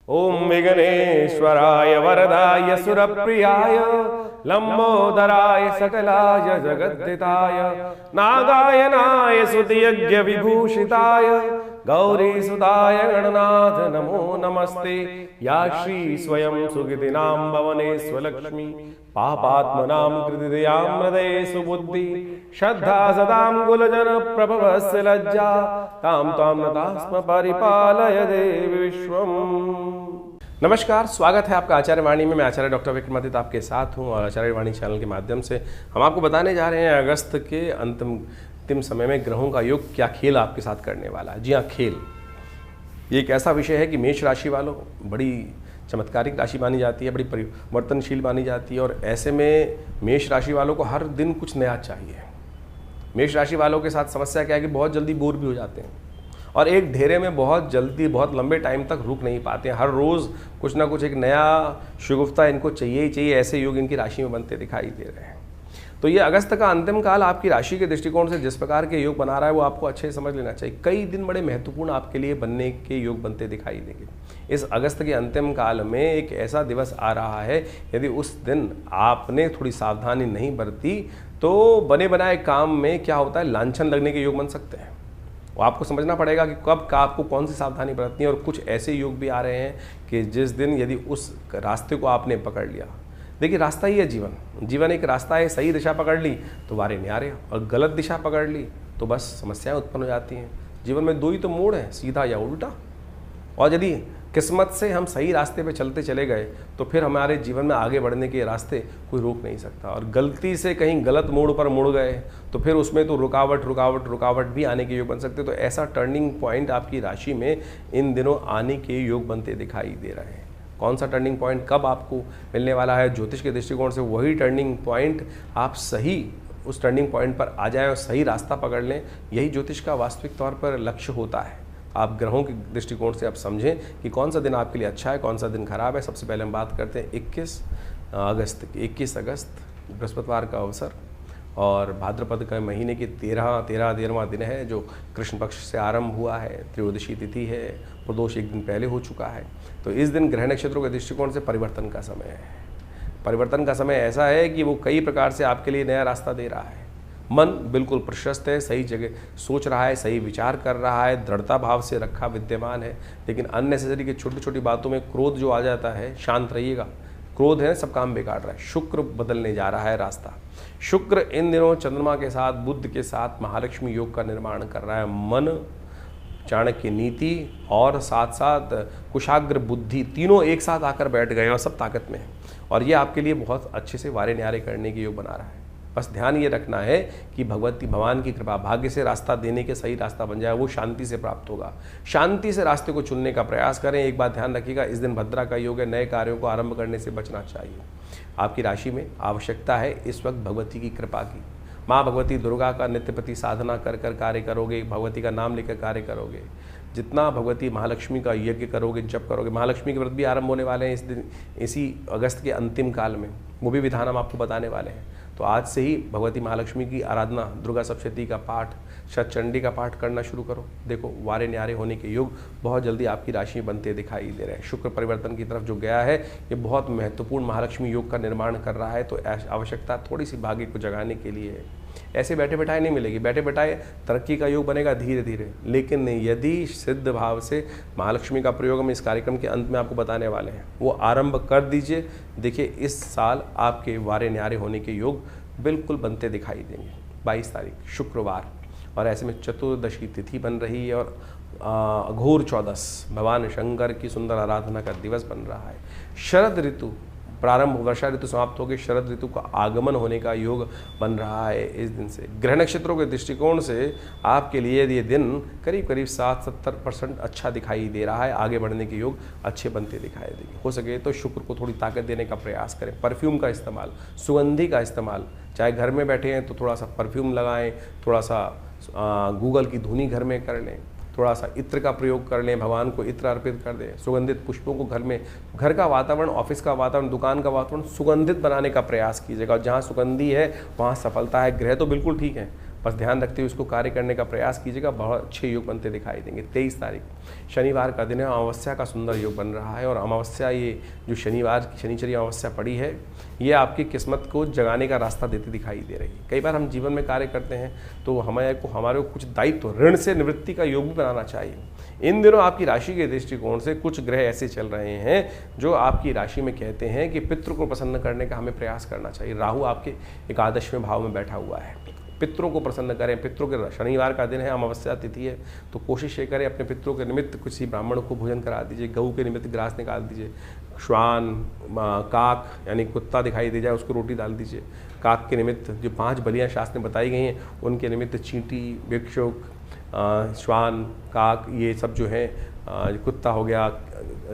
ओम विघ्नेश्वराय वरदाय सुरप्रियाय लंबोदराय सकलाय जगद्दिताय नागायनाय सुतयज्ञ विभूषिताय गौरीसुताय गणनाथ नमो नमस्ते। या श्री स्वयं सुकृतिनां भवने स्वलक्ष्मी पापात्मनां कृतिदयां हृदये सुबुद्धि श्रद्धा सदां कुलजन प्रभवस्य लज्जा तां तां नतास्म परिपालय देवी विश्वम्। नमस्कार, स्वागत है आपका आचार्य वाणी में। मैं आचार्य डॉक्टर विक्रमादित्य आपके साथ हूं और आचार्य वाणी चैनल के माध्यम से हम आपको बताने जा रहे हैं अगस्त के अंतिम समय में ग्रहों का योग क्या खेल आपके साथ करने वाला है। जी हाँ, खेल ये एक ऐसा विषय है कि मेष राशि वालों बड़ी चमत्कारिक राशि मानी जाती है, बड़ी परिवर्तनशील मानी जाती है और ऐसे में मेष राशि वालों को हर दिन कुछ नया चाहिए। मेष राशि वालों के साथ समस्या क्या है कि बहुत जल्दी बोर भी हो जाते हैं और एक ढेरे में बहुत जल्दी बहुत लंबे टाइम तक रुक नहीं पाते हैं। हर रोज़ कुछ ना कुछ एक नया शगुफ्ता इनको चाहिए ही चाहिए। ऐसे योग इनकी राशि में बनते दिखाई दे रहे हैं। तो ये अगस्त का अंतिम काल आपकी राशि के दृष्टिकोण से जिस प्रकार के योग बना रहा है वो आपको अच्छे से समझ लेना चाहिए। कई दिन बड़े महत्वपूर्ण आपके लिए बनने के योग बनते दिखाई देंगे। इस अगस्त के अंतिम काल में एक ऐसा दिवस आ रहा है, यदि उस दिन आपने थोड़ी सावधानी नहीं बरती तो बने बनाए काम में क्या होता है, लांछन लगने के योग बन सकते हैं। वो आपको समझना पड़ेगा कि कब का आपको कौन सी सावधानी बरतनी है। और कुछ ऐसे योग भी आ रहे हैं कि जिस दिन यदि उस रास्ते को आपने पकड़ लिया, देखिए रास्ता ही है जीवन एक रास्ता है। सही दिशा पकड़ ली तो वारे न्यारे और गलत दिशा पकड़ ली तो बस समस्याएं उत्पन्न हो जाती हैं। जीवन में दो ही तो मोड़ हैं, सीधा या उल्टा। और यदि किस्मत से हम सही रास्ते पे चलते चले गए तो फिर हमारे जीवन में आगे बढ़ने के रास्ते कोई रोक नहीं सकता। और गलती से कहीं गलत मोड़ पर मुड़ गए तो फिर उसमें तो रुकावट भी आने के योग बन सकते। तो ऐसा टर्निंग पॉइंट आपकी राशि में इन दिनों आने के योग बनते दिखाई दे रहे हैं। कौन सा टर्निंग पॉइंट कब आपको मिलने वाला है, ज्योतिष के दृष्टिकोण से वही टर्निंग पॉइंट आप सही उस टर्निंग पॉइंट पर आ जाएं और सही रास्ता पकड़ लें, यही ज्योतिष का वास्तविक तौर पर लक्ष्य होता है। आप ग्रहों के दृष्टिकोण से आप समझें कि कौन सा दिन आपके लिए अच्छा है, कौन सा दिन खराब है। सबसे पहले हम बात करते हैं 21 अगस्त बृहस्पतिवार का अवसर और भाद्रपद के महीने की 13वां दिन है जो कृष्ण पक्ष से आरंभ हुआ है। त्रयोदशी तिथि है, प्रदोष एक दिन पहले हो चुका है। तो इस दिन ग्रह नक्षत्रों के दृष्टिकोण से परिवर्तन का समय है। परिवर्तन का समय ऐसा है कि वो कई प्रकार से आपके लिए नया रास्ता दे रहा है। मन बिल्कुल प्रशस्त है, सही जगह सोच रहा है, सही विचार कर रहा है, दृढ़ता भाव से रखा विद्यमान है। लेकिन अननेसेसरी की छोटी छोटी बातों में क्रोध जो आ जाता है, शांत रहिएगा। क्रोध है, सब काम बेकार रहा है। शुक्र बदलने जा रहा है रास्ता। शुक्र इन दिनों चंद्रमा के साथ, बुध के साथ महालक्ष्मी योग का निर्माण कर रहा है। मन, चाणक्य नीति और साथ साथ कुशाग्र बुद्धि तीनों एक साथ आकर बैठ गए और सब ताकत में है। और ये आपके लिए बहुत अच्छे से वारे न्यारे करने के योग बना रहा है। बस ध्यान ये रखना है कि भगवान की कृपा, भाग्य से रास्ता देने के सही रास्ता बन जाए, वो शांति से प्राप्त होगा। शांति से रास्ते को चुनने का प्रयास करें। एक बात ध्यान रखिएगा, इस दिन भद्रा का योग है, नए कार्यों को आरंभ करने से बचना चाहिए। आपकी राशि में आवश्यकता है इस वक्त भगवती की कृपा की। माँ भगवती दुर्गा का नित्य प्रति साधना कर कार्य करोगे, भगवती का नाम लेकर कार्य करोगे, जितना भगवती महालक्ष्मी का यज्ञ करोगे, जप करोगे। महालक्ष्मी के व्रत भी आरंभ होने वाले हैं इस दिन, इसी अगस्त के अंतिम काल में। वो भी विधान हम आपको बताने वाले हैं। तो आज से ही भगवती महालक्ष्मी की आराधना, दुर्गा सप्तशती का पाठ, शतचंडी का पाठ करना शुरू करो। देखो वारे न्यारे होने के योग बहुत जल्दी आपकी राशि में बनते दिखाई दे रहे हैं। शुक्र परिवर्तन की तरफ जो गया है, ये बहुत महत्वपूर्ण महालक्ष्मी योग का निर्माण कर रहा है। तो आवश्यकता थोड़ी सी भाग्य को जगाने के लिए है। ऐसे बैठे बैठाए नहीं मिलेगी। बैठे बैठाए तरक्की का योग बनेगा धीरे धीरे। लेकिन यदि सिद्ध भाव से महालक्ष्मी का प्रयोग हम इस कार्यक्रम के अंत में आपको बताने वाले हैं, वो आरंभ कर दीजिए। देखिए इस साल आपके वारे न्यारे होने के योग बिल्कुल बनते दिखाई देंगे। 22 तारीख शुक्रवार, और ऐसे में चतुर्दशी तिथि बन रही है और अघोर चौदस भगवान शंकर की सुंदर आराधना का दिवस बन रहा है। शरद ऋतु प्रारंभ, वर्षा ऋतु समाप्त होकर शरद ऋतु का आगमन होने का योग बन रहा है इस दिन से। ग्रह नक्षत्रों के दृष्टिकोण से आपके लिए ये दिन करीब 60-70% अच्छा दिखाई दे रहा है। आगे बढ़ने के योग अच्छे बनते दिखाई देंगे। हो सके तो शुक्र को थोड़ी ताकत देने का प्रयास करें। परफ्यूम का इस्तेमाल, सुगंधी का इस्तेमाल, चाहे घर में बैठे हैं तो थोड़ा सा परफ्यूम लगाएं, थोड़ा सा गूगल की धुनी घर में कर लें, थोड़ा सा इत्र का प्रयोग कर लें, भगवान को इत्र अर्पित कर दें। सुगंधित पुष्पों को घर का वातावरण, ऑफिस का वातावरण, दुकान का वातावरण सुगंधित बनाने का प्रयास कीजिएगा। जहाँ सुगंधी है वहाँ सफलता है। ग्रह तो बिल्कुल ठीक है, बस ध्यान रखते हुए उसको कार्य करने का प्रयास कीजिएगा, बहुत अच्छे योग बनते दिखाई देंगे। 23 तारीख शनिवार का दिन है, अमावस्या का सुंदर योग बन रहा है और अमावस्या, ये जो शनिवार की शनिचरी अमावस्या पड़ी है, ये आपकी किस्मत को जगाने का रास्ता देती दिखाई दे रही है। कई बार हम जीवन में कार्य करते हैं तो हमारे को कुछ दायित्व, ऋण से निवृत्ति का योग भी बनाना चाहिए। इन दिनों आपकी राशि के दृष्टिकोण से कुछ ग्रह ऐसे चल रहे हैं जो आपकी राशि में कहते हैं कि पितृ को प्रसन्न करने का हमें प्रयास करना चाहिए। राहु आपके एकादशवें भाव में बैठा हुआ है, पितरों को प्रसन्न करें। पितरों के शनिवार का दिन है, अमावस्या तिथि है, तो कोशिश ये करें अपने पितरों के निमित्त किसी ब्राह्मण को भोजन करा दीजिए, गऊ के निमित्त ग्रास निकाल दीजिए, श्वान, काक यानी कुत्ता दिखाई दे जाए उसको रोटी डाल दीजिए। काक के निमित्त जो 5 बलियाँ शास्त्र में बताई गई हैं उनके निमित्त चींटी, भिक्षुक, श्वान, काक, ये सब जो है, कुत्ता हो गया,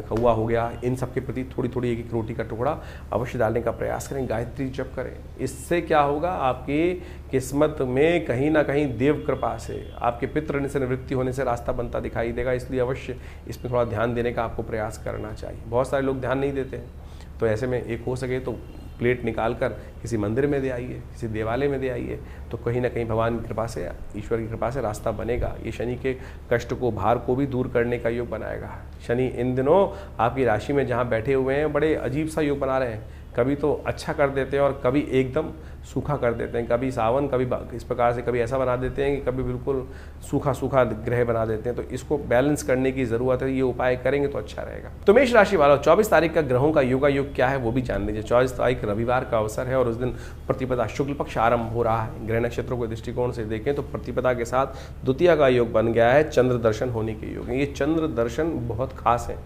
कौवा हो गया, इन सब के प्रति थोड़ी थोड़ी एक रोटी का टुकड़ा अवश्य डालने का प्रयास करें। गायत्री जप करें। इससे क्या होगा, आपकी किस्मत में कहीं ना कहीं देव कृपा से आपके पितृ से निवृत्ति होने से रास्ता बनता दिखाई देगा। इसलिए अवश्य इसमें थोड़ा ध्यान देने का आपको प्रयास करना चाहिए। बहुत सारे लोग ध्यान नहीं देते हैं, तो ऐसे में एक हो सके तो प्लेट निकाल कर किसी मंदिर में दे आइए, किसी देवालय में दे आइए, तो कहीं ना कहीं भगवान की कृपा से, ईश्वर की कृपा से रास्ता बनेगा। ये शनि के कष्ट को, भार को भी दूर करने का योग बनाएगा। शनि इन दिनों आपकी राशि में जहाँ बैठे हुए हैं बड़े अजीब सा योग बना रहे हैं। कभी तो अच्छा कर देते हैं और कभी एकदम सूखा कर देते हैं, कभी सावन, कभी इस प्रकार से, कभी ऐसा बना देते हैं कि कभी बिल्कुल सूखा सूखा ग्रह बना देते हैं। तो इसको बैलेंस करने की ज़रूरत है, ये उपाय करेंगे तो अच्छा रहेगा। तो मेष राशि वालों, 24 तारीख का ग्रहों का योगा योग क्या है वो भी जान लीजिए। 24 तारीख रविवार का अवसर है और उस दिन प्रतिपदा शुक्ल पक्ष आरंभ हो रहा है। ग्रह नक्षत्रों के दृष्टिकोण से देखें तो प्रतिपदा के साथ द्वितीया का योग बन गया है, चंद्र दर्शन होने के योग। ये चंद्र दर्शन बहुत खास है।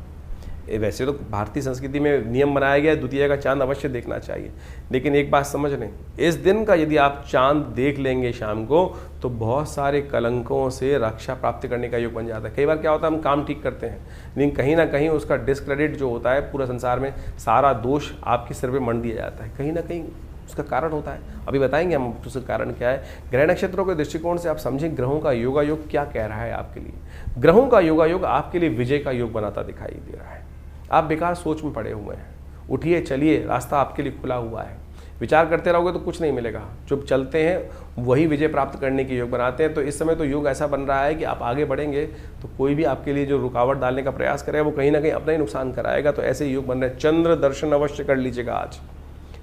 वैसे तो भारतीय संस्कृति में नियम बनाया गया है द्वितीया का चांद अवश्य देखना चाहिए, लेकिन एक बात समझ लें, इस दिन का यदि आप चांद देख लेंगे शाम को तो बहुत सारे कलंकों से रक्षा प्राप्त करने का योग बन जाता है। कई बार क्या होता है, हम काम ठीक करते हैं लेकिन कहीं ना कहीं उसका डिस्क्रेडिट जो होता है पूरा संसार में, सारा दोष आपके सिर पे मंड दिया जाता है। कहीं ना कहीं उसका कारण होता है, अभी बताएंगे हम उसका कारण क्या है। ग्रह नक्षत्रों के दृष्टिकोण से आप समझें ग्रहों का योगा योग क्या कह रहा है आपके लिए। ग्रहों का योगा योग आपके लिए विजय का योग बनाता दिखाई दे रहा है। आप बेकार सोच में पड़े हुए हैं, उठिए चलिए, रास्ता आपके लिए खुला हुआ है। विचार करते रहोगे तो कुछ नहीं मिलेगा, चुप चलते हैं वही विजय प्राप्त करने के योग बनाते हैं। तो इस समय तो योग ऐसा बन रहा है कि आप आगे बढ़ेंगे तो कोई भी आपके लिए जो रुकावट डालने का प्रयास करे वो कहीं ना कहीं अपना ही नुकसान कराएगा। तो ऐसे योग बन रहे हैं। चंद्र दर्शन अवश्य कर लीजिएगा। आज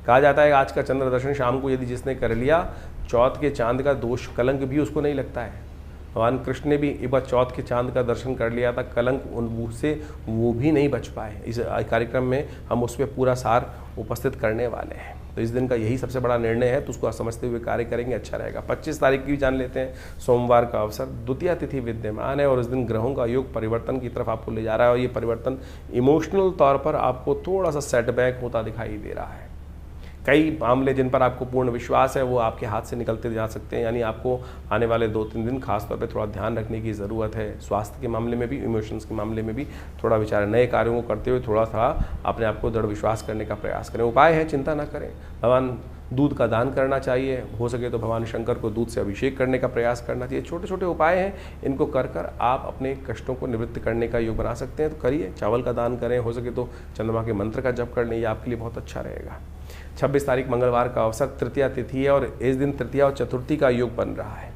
कहा जाता है आज का चंद्र दर्शन शाम को यदि जिसने कर लिया, चौथ के चांद का दोष कलंक भी उसको नहीं लगता है। भगवान कृष्ण ने भी एक बार चौथ के चांद का दर्शन कर लिया था, कलंक उनसे वो भी नहीं बच पाए। इस कार्यक्रम में हम उस पर पूरा सार उपस्थित करने वाले हैं। तो इस दिन का यही सबसे बड़ा निर्णय है, तो उसको समझते हुए कार्य करेंगे, अच्छा रहेगा। 25 तारीख की भी जान लेते हैं, सोमवार का अवसर, द्वितीया तिथि विद्यमान है और इस दिन ग्रहों का योग परिवर्तन की तरफ आपको ले जा रहा है और ये परिवर्तन इमोशनल तौर पर आपको थोड़ा सा सेटबैक होता दिखाई दे रहा है। कई मामले जिन पर आपको पूर्ण विश्वास है वो आपके हाथ से निकलते जा सकते हैं, यानी आपको आने वाले 2-3 दिन खास तौर पे थोड़ा ध्यान रखने की ज़रूरत है। स्वास्थ्य के मामले में भी, इमोशंस के मामले में भी थोड़ा विचार। नए कार्यों को करते हुए थोड़ा सा अपने आप को दृढ़ विश्वास करने का प्रयास करें। उपाय है, चिंता ना करें। भगवान दूध का दान करना चाहिए, हो सके तो भगवान शंकर को दूध से अभिषेक करने का प्रयास करना चाहिए। छोटे छोटे उपाय हैं, इनको कर कर आप अपने कष्टों को निवृत्त करने का योग बना सकते हैं। तो करिए, चावल का दान करें, हो सके तो चंद्रमा के मंत्र का जप कर लें, ये आपके लिए बहुत अच्छा रहेगा। 26 तारीख मंगलवार का अवसर, तृतीया तिथि है और इस दिन तृतीया और चतुर्थी का योग बन रहा है।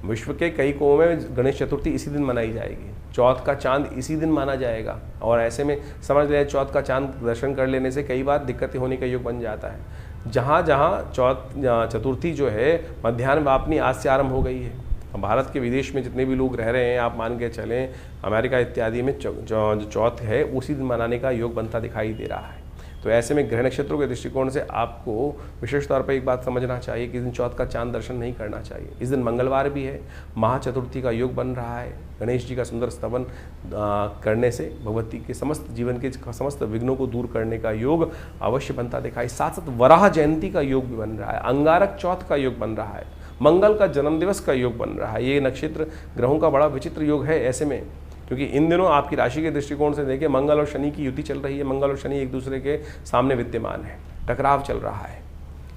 विश्व के कई कोणों में गणेश चतुर्थी इसी दिन मनाई जाएगी, चौथ का चांद इसी दिन माना जाएगा और ऐसे में समझ लें चौथ का चांद दर्शन कर लेने से कई बार दिक्कतें होने का योग बन जाता है। जहाँ जहाँ चतुर्थी जो है मध्याह्न वापनी आज से आरंभ हो गई है। भारत के विदेश में जितने भी लोग रह रहे हैं, आप मान के चलें अमेरिका इत्यादि में जो चौथ है उसी दिन मनाने का योग बनता दिखाई दे रहा है। तो ऐसे में ग्रह नक्षत्रों के दृष्टिकोण से आपको विशेष तौर पर एक बात समझना चाहिए कि इस दिन चौथ का चांद दर्शन नहीं करना चाहिए। इस दिन मंगलवार भी है, महाचतुर्थी का योग बन रहा है। गणेश जी का सुंदर स्तवन करने से भगवती के समस्त जीवन के समस्त विघ्नों को दूर करने का योग अवश्य बनता दिखाई। साथ साथ वराह जयंती का योग भी बन रहा है, अंगारक चौथ का योग बन रहा है, मंगल का जन्मदिवस का योग बन रहा है। ये नक्षत्र ग्रहों का बड़ा विचित्र योग है ऐसे में, क्योंकि इन दिनों आपकी राशि के दृष्टिकोण से देखिए मंगल और शनि की युति चल रही है। मंगल और शनि एक दूसरे के सामने विद्यमान है, टकराव चल रहा है।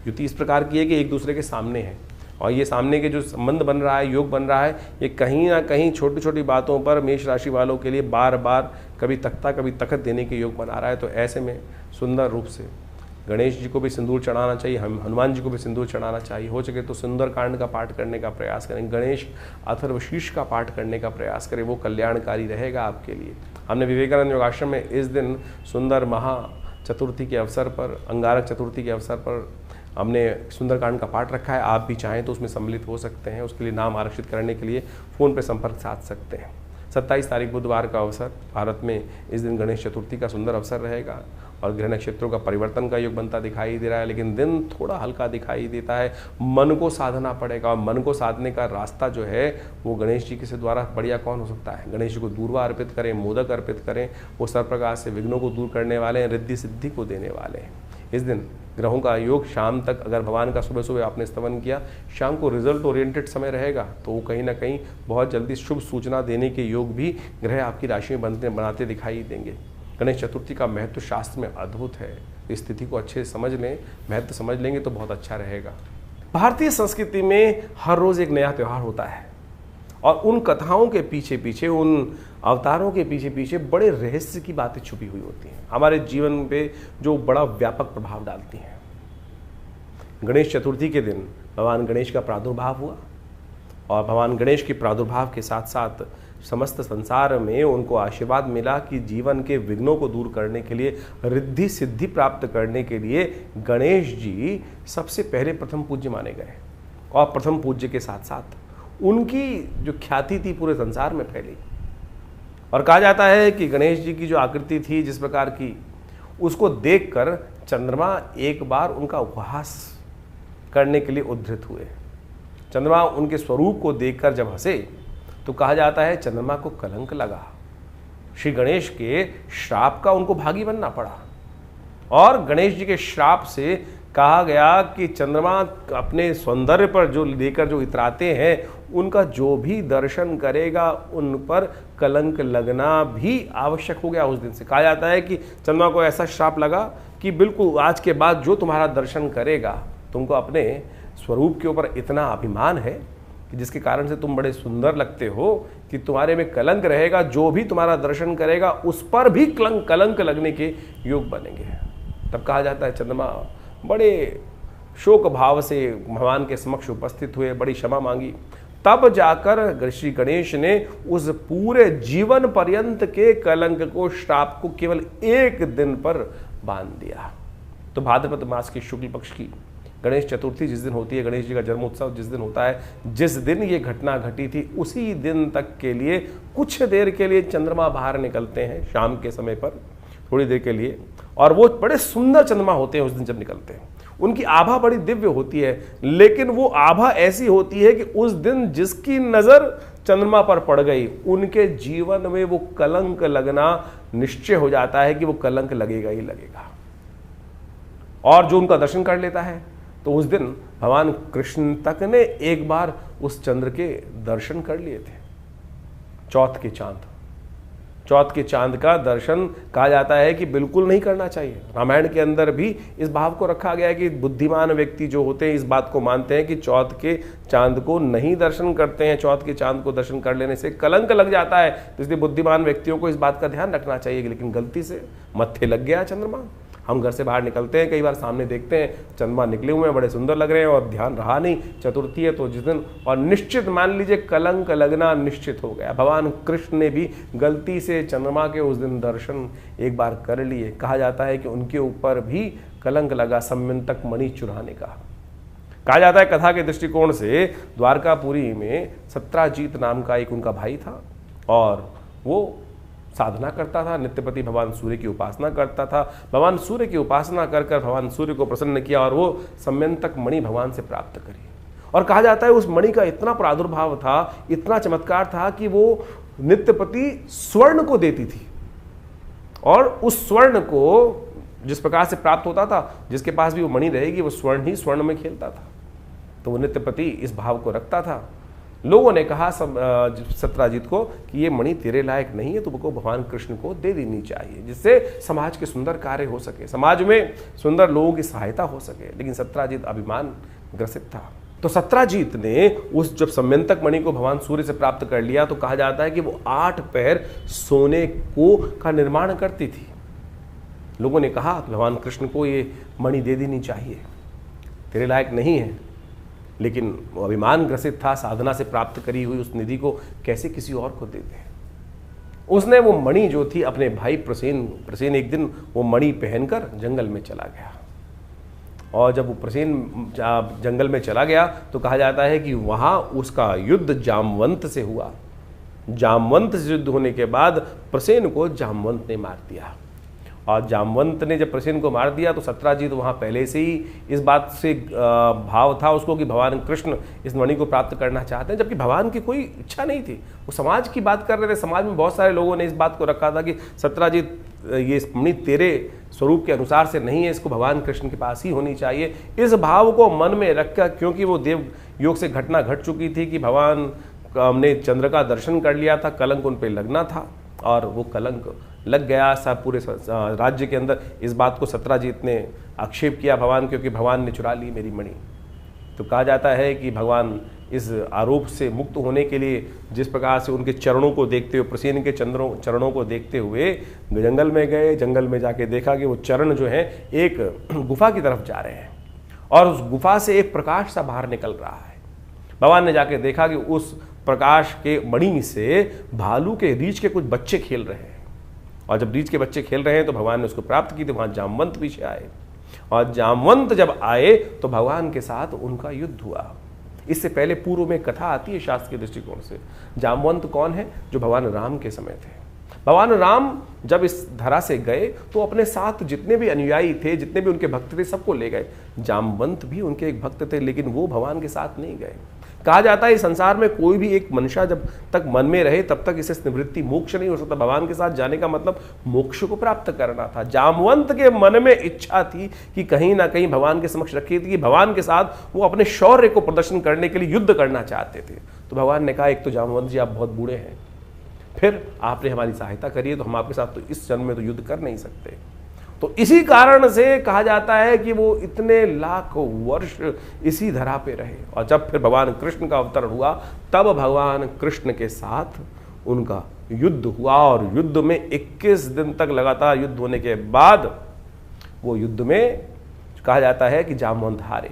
युति इस प्रकार की है कि एक दूसरे के सामने है और ये सामने के जो संबंध बन रहा है, योग बन रहा है, ये कहीं ना कहीं छोटी छोटी बातों पर मेष राशि वालों के लिए बार बार कभी तख्ता कभी तखत देने के योग बना रहा है। तो ऐसे में सुंदर रूप से गणेश जी को भी सिंदूर चढ़ाना चाहिए, हम हनुमान जी को भी सिंदूर चढ़ाना चाहिए। हो सके तो सुंदरकांड का पाठ करने का प्रयास करें, गणेश अथर्वशीर्ष का पाठ करने का प्रयास करें, वो कल्याणकारी रहेगा आपके लिए। हमने विवेकानंद योगाश्रम में इस दिन सुंदर महा चतुर्थी के अवसर पर, अंगारक चतुर्थी के अवसर पर हमने सुंदरकांड का पाठ रखा है। आप भी चाहें तो उसमें सम्मिलित हो सकते हैं। उसके लिए नाम आरक्षित करने के लिए फ़ोन पर संपर्क साध सकते हैं। 27 तारीख बुधवार का अवसर, भारत में इस दिन गणेश चतुर्थी का सुंदर अवसर रहेगा और ग्रह नक्षत्रों का परिवर्तन का योग बनता दिखाई दे रहा है, लेकिन दिन थोड़ा हल्का दिखाई देता है। मन को साधना पड़ेगा और मन को साधने का रास्ता जो है वो गणेश जी के द्वारा बढ़िया कौन हो सकता है। गणेश जी को दूर्वा अर्पित करें, मोदक अर्पित करें, वो सर्वप्रकाश से विघ्नों को दूर करने वाले हैं, रिद्धि सिद्धि को देने वाले हैं। इस दिन ग्रहों का योग शाम तक, अगर भगवान का सुबह सुबह आपने स्तवन किया, शाम को रिजल्ट ओरिएंटेड समय रहेगा, तो वो कहीं ना कहीं बहुत जल्दी शुभ सूचना देने के योग भी ग्रह आपकी राशि में बनाते दिखाई देंगे। गणेश चतुर्थी का महत्व शास्त्र में अद्भुत है। इस तिथि को अच्छे से समझ लें, महत्व समझ लेंगे तो बहुत अच्छा रहेगा। भारतीय संस्कृति में हर रोज़ एक नया त्यौहार होता है और उन कथाओं के पीछे पीछे, उन अवतारों के पीछे पीछे बड़े रहस्य की बातें छुपी हुई होती हैं, हमारे जीवन पे जो बड़ा व्यापक प्रभाव डालती हैं। गणेश चतुर्थी के दिन भगवान गणेश का प्रादुर्भाव हुआ और भगवान गणेश के प्रादुर्भाव के साथ साथ समस्त संसार में उनको आशीर्वाद मिला कि जीवन के विघ्नों को दूर करने के लिए, रिद्धि सिद्धि प्राप्त करने के लिए गणेश जी सबसे पहले प्रथम पूज्य माने गए और प्रथम पूज्य के साथ साथ उनकी जो ख्याति थी पूरे संसार में फैली। और कहा जाता है कि गणेश जी की जो आकृति थी जिस प्रकार की, उसको देखकर चंद्रमा एक बार उनका उपहास करने के लिए उद्धृत हुए। चंद्रमा उनके स्वरूप को देखकर जब हंसे तो कहा जाता है चंद्रमा को कलंक लगा। श्री गणेश के श्राप का उनको भागी बनना पड़ा और गणेश जी के श्राप से कहा गया कि चंद्रमा अपने सौंदर्य पर जो लेकर जो इतराते हैं, उनका जो भी दर्शन करेगा उन पर कलंक लगना भी आवश्यक हो गया। उस दिन से कहा जाता है कि चंद्रमा को ऐसा श्राप लगा कि बिल्कुल आज के बाद जो तुम्हारा दर्शन करेगा, तुमको अपने स्वरूप के ऊपर इतना अभिमान है कि जिसके कारण से तुम बड़े सुंदर लगते हो कि तुम्हारे में कलंक रहेगा, जो भी तुम्हारा दर्शन करेगा उस पर भी कलंक लगने के योग बनेंगे। तब कहा जाता है चंद्रमा बड़े शोक भाव से भगवान के समक्ष उपस्थित हुए, बड़ी क्षमा मांगी। तब जाकर श्री गणेश ने उस पूरे जीवन पर्यंत के कलंक को, श्राप को केवल एक दिन पर बांध दिया। तो भाद्रपद मास की शुक्ल पक्ष की गणेश चतुर्थी जिस दिन होती है, गणेश जी का जन्मोत्सव जिस दिन होता है, जिस दिन ये घटना घटी थी, उसी दिन तक के लिए कुछ देर के लिए चंद्रमा बाहर निकलते हैं शाम के समय पर, थोड़ी देर के लिए, और वो बड़े सुंदर चंद्रमा होते हैं उस दिन जब निकलते हैं। उनकी आभा बड़ी दिव्य होती है, लेकिन वो आभा ऐसी होती है कि उस दिन जिसकी नजर चंद्रमा पर पड़ गई, उनके जीवन में वो कलंक लगना निश्चय हो जाता है कि वो कलंक लगेगा ही लगेगा। और जो उनका दर्शन कर लेता है तो उस दिन भगवान कृष्ण तक ने एक बार उस चंद्र के दर्शन कर लिए थे। चौथ के चांद का दर्शन कहा जाता है कि बिल्कुल नहीं करना चाहिए। रामायण के अंदर भी इस भाव को रखा गया है कि बुद्धिमान व्यक्ति जो होते हैं इस बात को मानते हैं कि चौथ के चांद को नहीं दर्शन करते हैं, चौथ के चांद को दर्शन कर लेने से कलंक लग जाता है। तो इसलिए बुद्धिमान व्यक्तियों को इस बात का ध्यान रखना चाहिए। लेकिन गलती से मत्थे लग गया चंद्रमा। हम घर से बाहर निकलते हैं, कई बार सामने देखते हैं चंद्रमा निकले हुए हैं, बड़े सुंदर लग रहे हैं, और ध्यान रहा नहीं चतुर्थी है तो जिस दिन, और निश्चित मान लीजिए कलंक लगना निश्चित हो गया। भगवान कृष्ण ने भी गलती से चंद्रमा के उस दिन दर्शन एक बार कर लिए। कहा जाता है कि उनके ऊपर भी कलंक लगा सम्यंतक मणि चुराने का। कहा जाता है कथा के दृष्टिकोण से द्वारकापुरी में सत्राजीत नाम का एक उनका भाई था और वो साधना करता था, नित्यपति भगवान सूर्य की उपासना करता था। भगवान सूर्य की उपासना कर कर भगवान सूर्य को प्रसन्न किया और वो सम्यंतक मणि भगवान से प्राप्त करी। और कहा जाता है उस मणि का इतना प्रादुर्भाव था, इतना चमत्कार था कि वो नित्यपति स्वर्ण को देती थी, और उस स्वर्ण को जिस प्रकार से प्राप्त होता था, जिसके पास भी वो मणि रहेगी वो स्वर्ण ही स्वर्ण में खेलता था। तो वो नित्यपति इस भाव को रखता था। लोगों ने कहा सत्राजीत को कि ये मणि तेरे लायक नहीं है, तुमको भगवान कृष्ण को दे देनी चाहिए, जिससे समाज के सुंदर कार्य हो सके, समाज में सुंदर लोगों की सहायता हो सके। लेकिन सत्राजीत अभिमान ग्रसित था। तो सत्राजीत ने उस जब सम्यंतक मणि को भगवान सूर्य से प्राप्त कर लिया तो कहा जाता है कि वो 8 पैर सोने को का निर्माण करती थी। लोगों ने कहा कि भगवान कृष्ण को ये मणि दे देनी चाहिए, तेरे लायक नहीं है। लेकिन वो अभिमान ग्रसित था, साधना से प्राप्त करी हुई उस निधि को कैसे किसी और को दे दे। उसने वो मणि जो थी अपने भाई प्रसेन एक दिन वो मणि पहनकर जंगल में चला गया। और जब वो प्रसेन जंगल में चला गया तो कहा जाता है कि वहाँ उसका युद्ध जामवंत से हुआ। जामवंत से युद्ध होने के बाद प्रसेन को जामवंत ने मार दिया। और जामवंत ने जब प्रसेन को मार दिया तो सत्राजित वहाँ पहले से ही इस बात से भाव था उसको कि भगवान कृष्ण इस मणि को प्राप्त करना चाहते हैं, जबकि भगवान की कोई इच्छा नहीं थी। वो समाज की बात कर रहे थे। समाज में बहुत सारे लोगों ने इस बात को रखा था कि सत्राजित ये मणि तेरे स्वरूप के अनुसार से नहीं है, इसको भगवान कृष्ण के पास ही होनी चाहिए। इस भाव को मन में रखकर, क्योंकि वो देव योग से घटना घट चुकी थी कि भगवान ने चंद्र का दर्शन कर लिया था, कलंक उन पर लगना था और वो कलंक लग गया। सब पूरे राज्य के अंदर इस बात को सत्राजित ने आक्षेप किया भगवान, क्योंकि भगवान ने चुरा ली मेरी मणि। तो कहा जाता है कि भगवान इस आरोप से मुक्त होने के लिए जिस प्रकार से उनके चरणों को देखते हुए, प्रसेन के चरणों को देखते हुए जंगल में गए। जंगल में जाके देखा कि वो चरण जो हैं एक गुफा की तरफ जा रहे हैं और उस गुफा से एक प्रकाश सा बाहर निकल रहा है। भगवान ने जाके देखा कि उस प्रकाश के मणि से भालू के रीछ के कुछ बच्चे खेल रहे हैं। और जब रीछ के बच्चे खेल रहे हैं तो भगवान ने उसको प्राप्त की। तो वहाँ जामवंत पीछे आए और जामवंत जब आए तो भगवान के साथ उनका युद्ध हुआ। इससे पहले पूर्व में कथा आती है शास्त्र के दृष्टिकोण से। जामवंत कौन है? जो भगवान राम के समय थे। भगवान राम जब इस धरा से गए तो अपने साथ जितने भी अनुयायी थे, जितने भी उनके भक्त थे, सबको ले गए। जामवंत भी उनके एक भक्त थे, लेकिन वो भगवान के साथ नहीं गए। कहा जाता है इस संसार में कोई भी एक मनुष्य जब तक मन में रहे तब तक इसे निवृत्ति मोक्ष नहीं हो सकता। भगवान के साथ जाने का मतलब मोक्ष को प्राप्त करना था। जामवंत के मन में इच्छा थी कि कहीं ना कहीं भगवान के समक्ष रखी थी कि भगवान के साथ वो अपने शौर्य को प्रदर्शन करने के लिए युद्ध करना चाहते थे। तो भगवान ने कहा एक तो जामवंत जी आप बहुत बूढ़े हैं, फिर आपने हमारी सहायता करी है, तो हम आपके साथ तो इस जन्म में तो युद्ध कर नहीं सकते। तो इसी कारण से कहा जाता है कि वो इतने लाख वर्ष इसी धरा पे रहे। और जब फिर भगवान कृष्ण का अवतरण हुआ तब भगवान कृष्ण के साथ उनका युद्ध हुआ। और युद्ध में 21 दिन तक लगातार युद्ध होने के बाद वो युद्ध में कहा जाता है कि जामवंत हारे।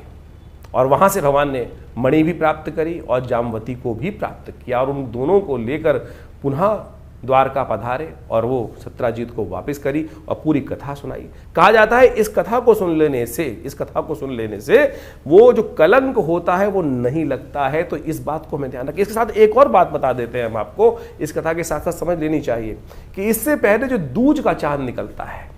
और वहाँ से भगवान ने मणि भी प्राप्त करी और जामवती को भी प्राप्त किया और उन दोनों को लेकर पुनः द्वारका पधारे और वो सत्राजित को वापस करी और पूरी कथा सुनाई। कहा जाता है इस कथा को सुन लेने से वो जो कलंक होता है वो नहीं लगता है। तो इस बात को हमें ध्यान रखें। इसके साथ एक और बात बता देते हैं हम आपको, इस कथा के साथ साथ समझ लेनी चाहिए कि इससे पहले जो दूज का चांद निकलता है,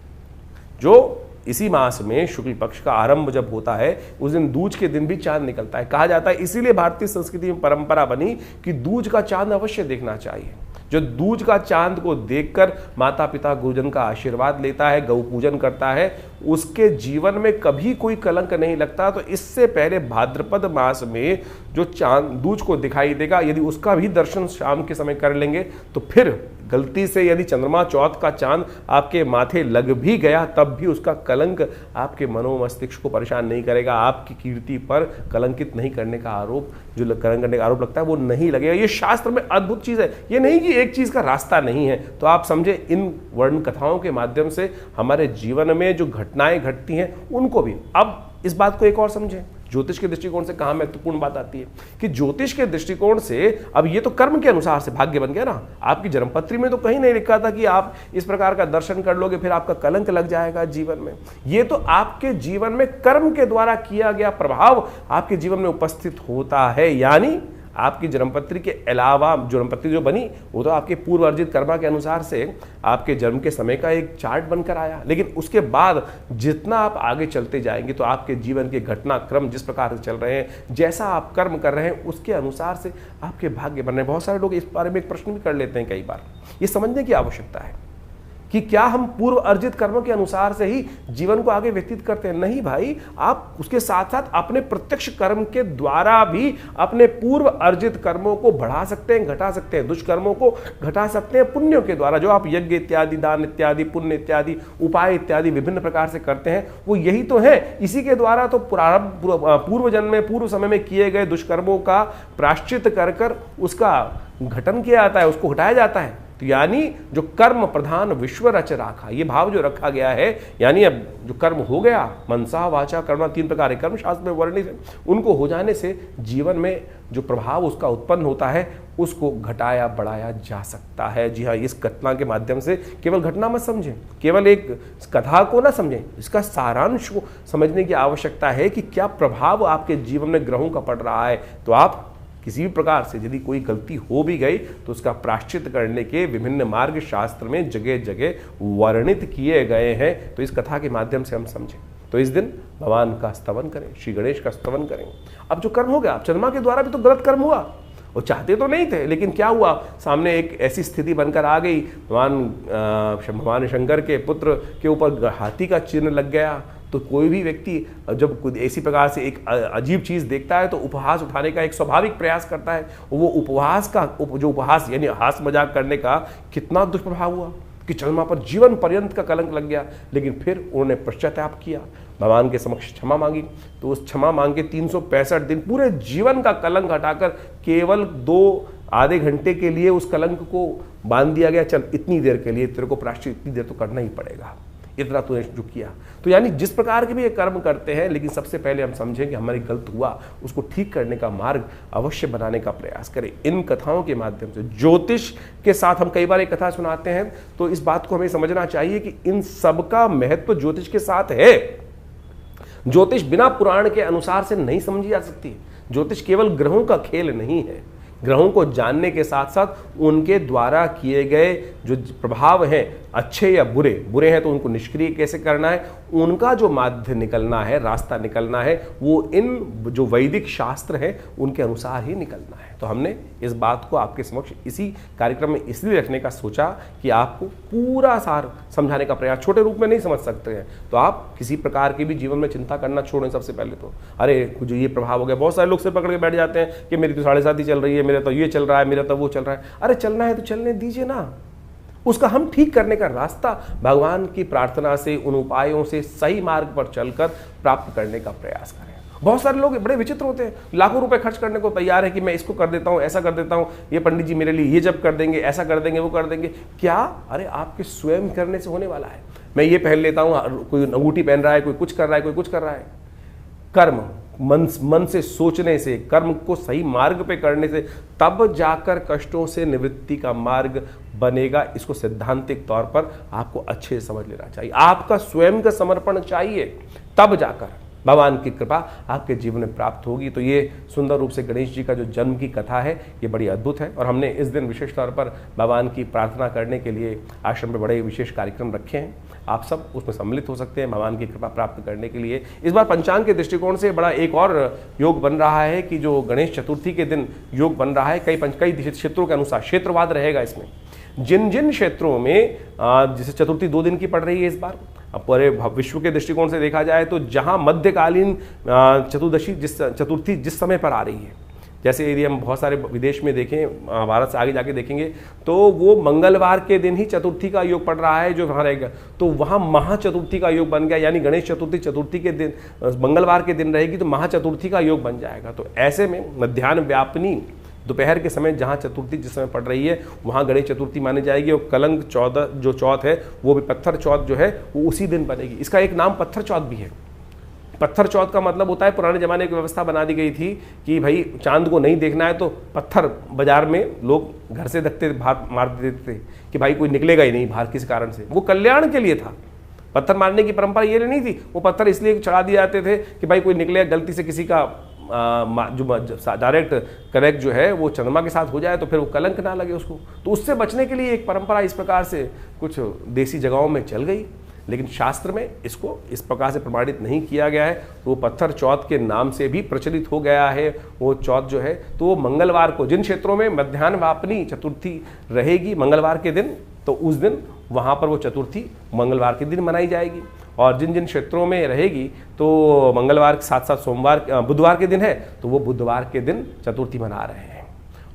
जो इसी मास में शुक्ल पक्ष का आरंभ जब होता है उस दिन दूज के दिन भी चांद निकलता है। कहा जाता है इसीलिए भारतीय संस्कृति में परंपरा बनी कि दूज का चांद अवश्य देखना चाहिए। जो दूज का चांद को देखकर माता पिता गुरुजन का आशीर्वाद लेता है, गौ पूजन करता है, उसके जीवन में कभी कोई कलंक नहीं लगता। तो इससे पहले भाद्रपद मास में जो चांद दूज को दिखाई देगा, यदि उसका भी दर्शन शाम के समय कर लेंगे तो फिर गलती से यदि चंद्रमा चौथ का चांद आपके माथे लग भी गया तब भी उसका कलंक आपके मनोमस्तिष्क को परेशान नहीं करेगा। आपकी कीर्ति पर कलंकित नहीं करने का आरोप, जो कलंक करने का आरोप लगता है वो नहीं लगेगा। ये शास्त्र में अद्भुत चीज़ है। ये नहीं कि एक चीज़ का रास्ता नहीं है। तो आप समझे इन वर्ण कथाओं के माध्यम से हमारे जीवन में जो घटनाएं घटती हैं उनको भी। अब इस बात को एक और समझें, ज्योतिष के दृष्टिकोण से कहाँ महत्वपूर्ण बात आती है कि ज्योतिष के दृष्टिकोण से अब ये तो कर्म के अनुसार से भाग्य बन गया ना। आपकी जन्मपत्री में तो कहीं नहीं लिखा था कि आप इस प्रकार का दर्शन कर लोगे फिर आपका कलंक लग जाएगा जीवन में। ये तो आपके जीवन में कर्म के द्वारा किया गया प्रभाव आपके जीवन में उपस्थित होता है। यानी आपकी जन्मपत्री के अलावा जन्मपत्री जो बनी वो तो आपके पूर्व अर्जित कर्मा के अनुसार से आपके जन्म के समय का एक चार्ट बनकर आया। लेकिन उसके बाद जितना आप आगे चलते जाएंगे तो आपके जीवन के घटनाक्रम जिस प्रकार से चल रहे हैं, जैसा आप कर्म कर रहे हैं, उसके अनुसार से आपके भाग्य बन रहे हैं। बहुत सारे लोग इस बारे में एक प्रश्न भी कर लेते हैं कई बार। ये समझने की आवश्यकता है कि क्या हम पूर्व अर्जित कर्मों के अनुसार से ही जीवन को आगे व्यतीत करते हैं? नहीं भाई, आप उसके साथ साथ अपने प्रत्यक्ष कर्म के द्वारा भी अपने पूर्व अर्जित कर्मों को बढ़ा सकते हैं, घटा सकते हैं। दुष्कर्मों को घटा सकते हैं पुण्यों के द्वारा। जो आप यज्ञ इत्यादि, दान इत्यादि, पुण्य इत्यादि, उपाय इत्यादि विभिन्न प्रकार से करते हैं वो यही तो है। इसी के द्वारा तो पूर्व जन्म में, पूर्व समय में किए गए दुष्कर्मों का प्रायश्चित कर उसका घटन किया जाता है, उसको हटाया जाता है। तो यानी जो कर्म प्रधान विश्व रच राखा, ये भाव जो रखा गया है, यानी अब जो कर्म हो गया, मनसा वाचा कर्म, 3 प्रकार के कर्म शास्त्र में वर्णित है, उनको हो जाने से जीवन में जो प्रभाव उसका उत्पन्न होता है उसको घटाया बढ़ाया जा सकता है। जी हाँ, इस घटना के माध्यम से केवल घटना मत समझें, केवल एक कथा को ना समझें, इसका सारांश को समझने की आवश्यकता है कि क्या प्रभाव आपके जीवन में ग्रहों का पड़ रहा है। तो आप किसी भी प्रकार से यदि कोई गलती हो भी गई तो उसका प्रायश्चित करने के विभिन्न मार्ग शास्त्र में जगह जगह वर्णित किए गए हैं। तो इस कथा के माध्यम से हम समझें। तो इस दिन भगवान का स्तवन करें, श्री गणेश का स्तवन करें। अब जो कर्म हो गया, चंद्रमा के द्वारा भी तो गलत कर्म हुआ, वो चाहते तो नहीं थे, लेकिन क्या हुआ, सामने एक ऐसी स्थिति बनकर आ गई, भगवान शंकर के पुत्र के ऊपर हाथी का चिन्ह लग गया। तो कोई भी व्यक्ति जब कुछ ऐसी प्रकार से एक अजीब चीज देखता है तो उपहास उठाने का एक स्वाभाविक प्रयास करता है। वो उपहास का जो उपहास यानी हास मजाक करने का कितना दुष्प्रभाव हुआ कि चंद्रमा पर जीवन पर्यंत का कलंक लग गया। लेकिन फिर उन्होंने पश्चाताप किया, भगवान के समक्ष क्षमा मांगी, तो उस क्षमा मांग के 365 दिन पूरे जीवन का कलंक हटाकर केवल 2 आधे घंटे के लिए उस कलंक को बांध दिया गया। चल इतनी देर के लिए तेरे को प्रायश्चित इतनी देर तो करना ही पड़ेगा, इतना तूने जो किया। तो यानी जिस प्रकार के भी ये कर्म करते हैं, लेकिन सबसे पहले हम समझें कि हमारी गलत हुआ, उसको ठीक करने का मार्ग अवश्य बनाने का प्रयास करें। इन कथाओं के माध्यम से ज्योतिष के साथ हम कई बार एक कथा सुनाते हैं, तो इस बात को हमें समझना चाहिए कि इन सबका महत्व ज्योतिष के साथ है। ज्योतिष बिना पुराण के अनुसार से नहीं समझी जा सकती। ज्योतिष केवल ग्रहों का खेल नहीं है, ग्रहों को जानने के साथ साथ उनके द्वारा किए गए जो प्रभाव हैं, अच्छे या बुरे, बुरे हैं तो उनको निष्क्रिय कैसे करना है, उनका जो माध्य निकलना है, रास्ता निकलना है, वो इन जो वैदिक शास्त्र हैं उनके अनुसार ही निकलना है। तो हमने इस बात को आपके समक्ष इसी कार्यक्रम में इसलिए रखने का सोचा कि आपको पूरा सार समझाने का प्रयास, छोटे रूप में नहीं समझ सकते हैं तो आप किसी प्रकार की भी जीवन में चिंता करना छोड़ें। सबसे पहले तो अरे कुछ ये प्रभाव हो गया, बहुत सारे लोग से पकड़ के बैठ जाते हैं कि मेरी तो 7.5 चल रही है, मेरा तो ये चल रहा है, मेरा तो वो चल रहा है। अरे चलना है तो चलने दीजिए ना, उसका हम ठीक करने का रास्ता भगवान की प्रार्थना से, उन उपायों से सही मार्ग पर चलकर प्राप्त करने का प्रयास करें। बहुत सारे लोग बड़े विचित्र होते हैं, लाखों रुपए खर्च करने को तैयार है कि मैं इसको कर देता हूं, ऐसा कर देता हूं, ये पंडित जी मेरे लिए ये जब कर देंगे, ऐसा कर देंगे, वो कर देंगे। क्या? अरे आपके स्वयं करने से होने वाला है। मैं ये पहन लेता हूं, कोई अंगूठी पहन रहा है, कोई कुछ कर रहा है, कोई कुछ कर रहा है। कर्म मन से सोचने से, कर्म को सही मार्ग पे करने से तब जाकर कष्टों से निवृत्ति का मार्ग बनेगा। इसको सैद्धांतिक तौर पर आपको अच्छे से समझ लेना चाहिए। आपका स्वयं का समर्पण चाहिए, तब जाकर भगवान की कृपा आपके जीवन में प्राप्त होगी। तो ये सुंदर रूप से गणेश जी का जो जन्म की कथा है ये बड़ी अद्भुत है, और हमने इस दिन विशेष तौर पर भगवान की प्रार्थना करने के लिए आश्रम में बड़े विशेष कार्यक्रम रखे हैं। आप सब उसमें सम्मिलित हो सकते हैं भगवान की कृपा प्राप्त करने के लिए। इस बार पंचांग के दृष्टिकोण से बड़ा एक और योग बन रहा है कि जो गणेश चतुर्थी के दिन योग बन रहा है, कई क्षेत्रों के अनुसार क्षेत्रवाद रहेगा इसमें। जिन जिन क्षेत्रों में जैसे चतुर्थी 2 दिन की पड़ रही है इस बार, पूरे विश्व के दृष्टिकोण से देखा जाए तो जहां मध्यकालीन चतुर्थी जिस समय पर आ रही है, जैसे यदि हम बहुत सारे विदेश में देखें, भारत से आगे जाके देखेंगे तो वो मंगलवार के दिन ही चतुर्थी का योग पड़ रहा है जो वहाँ रहेगा, तो वहाँ महाचतुर्थी का योग बन गया। यानी गणेश चतुर्थी के दिन मंगलवार के दिन रहेगी तो महाचतुर्थी का योग बन जाएगा। तो ऐसे में मध्याह्न व्यापनी दोपहर के समय जहाँ चतुर्थी जिस समय पड़ रही है वहाँ गणेश चतुर्थी मानी जाएगी। और कलंक 14 जो चौथ है वो भी पत्थर चौथ जो है वो उसी दिन बनेगी। इसका एक नाम पत्थर चौथ भी है। पत्थर चौथ का मतलब होता है, पुराने जमाने की व्यवस्था बना दी गई थी कि भाई चांद को नहीं देखना है तो पत्थर बाजार में लोग घर से रखते बाहर मार देते थे कि भाई कोई निकलेगा ही नहीं बाहर किसी कारण से। वो कल्याण के लिए था, पत्थर मारने की परंपरा ये नहीं थी। वो पत्थर इसलिए चढ़ा दिए जाते थे कि भाई कोई निकले, गलती से किसी का जो डायरेक्ट कनेक्ट जो है वो चंद्रमा के साथ हो जाए तो फिर वो कलंक ना लगे उसको। तो उससे बचने के लिए एक परंपरा इस प्रकार से कुछ देसी जगहों में चल गई, लेकिन शास्त्र में इसको इस प्रकार से प्रमाणित नहीं किया गया है। तो वो पत्थर चौथ के नाम से भी प्रचलित हो गया है वो चौथ जो है। तो वो मंगलवार को, जिन क्षेत्रों में मध्याह्न वापनी चतुर्थी रहेगी मंगलवार के दिन, तो उस दिन वहाँ पर वो चतुर्थी मंगलवार के दिन मनाई जाएगी। और जिन जिन क्षेत्रों में रहेगी तो मंगलवार के साथ साथ बुधवार के दिन है तो वो बुधवार के दिन चतुर्थी मना रहे हैं।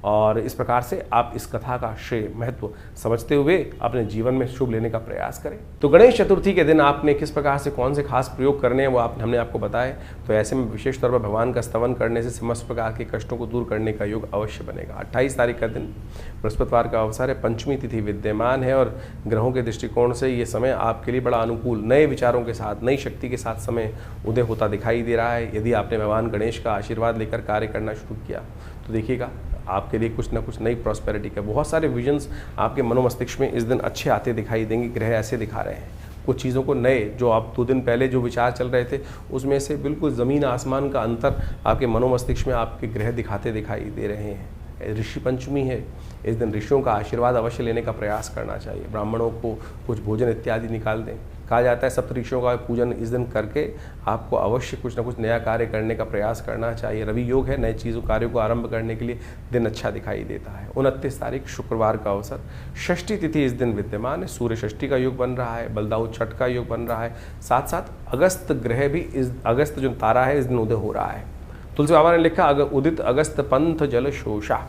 और इस प्रकार से आप इस कथा का श्रेय महत्व समझते हुए अपने जीवन में शुभ लेने का प्रयास करें। तो गणेश चतुर्थी के दिन आपने किस प्रकार से कौन से खास प्रयोग करने हैं वो हमने आपको बताए। तो ऐसे में विशेष तौर पर भगवान का स्तवन करने से समस्त प्रकार के कष्टों को दूर करने का योग अवश्य बनेगा। 28 तारीख का दिन बृहस्पतिवार का अवसर है, पंचमी तिथि विद्यमान है और ग्रहों के दृष्टिकोण से ये समय आपके लिए बड़ा अनुकूल, नए विचारों के साथ, नई शक्ति के साथ समय उदय होता दिखाई दे रहा है। यदि आपने भगवान गणेश का आशीर्वाद लेकर कार्य करना शुरू किया तो देखिएगा आपके लिए कुछ ना कुछ नई प्रॉस्पेरिटी का बहुत सारे विजन्स आपके मनोमस्तिष्क में इस दिन अच्छे आते दिखाई देंगे। ग्रह ऐसे दिखा रहे हैं कुछ चीज़ों को नए, जो आप 2 दिन पहले जो विचार चल रहे थे उसमें से बिल्कुल ज़मीन आसमान का अंतर आपके मनोमस्तिष्क में आपके ग्रह दिखाते दिखाई दे रहे हैं। ऋषि पंचमी है, इस दिन ऋषियों का आशीर्वाद अवश्य लेने का प्रयास करना चाहिए। ब्राह्मणों को कुछ भोजन इत्यादि निकाल दें। कहा जाता है सप्त ऋषियों का पूजन इस दिन करके आपको अवश्य कुछ ना कुछ नया कार्य करने का प्रयास करना चाहिए। रवि योग है, नए चीज़ों कार्यों को आरंभ करने के लिए दिन अच्छा दिखाई देता है। 29 तारीख शुक्रवार का अवसर, षष्ठी तिथि इस दिन विद्यमान है। सूर्य षष्ठी का योग बन रहा है, बलदाऊ छठ का योग बन रहा है, साथ साथ अगस्त ग्रह भी अगस्त जो तारा है इस दिन उदय हो रहा है। तुलसी बाबा ने लिखा उदित अगस्त पंथ जल शोषा,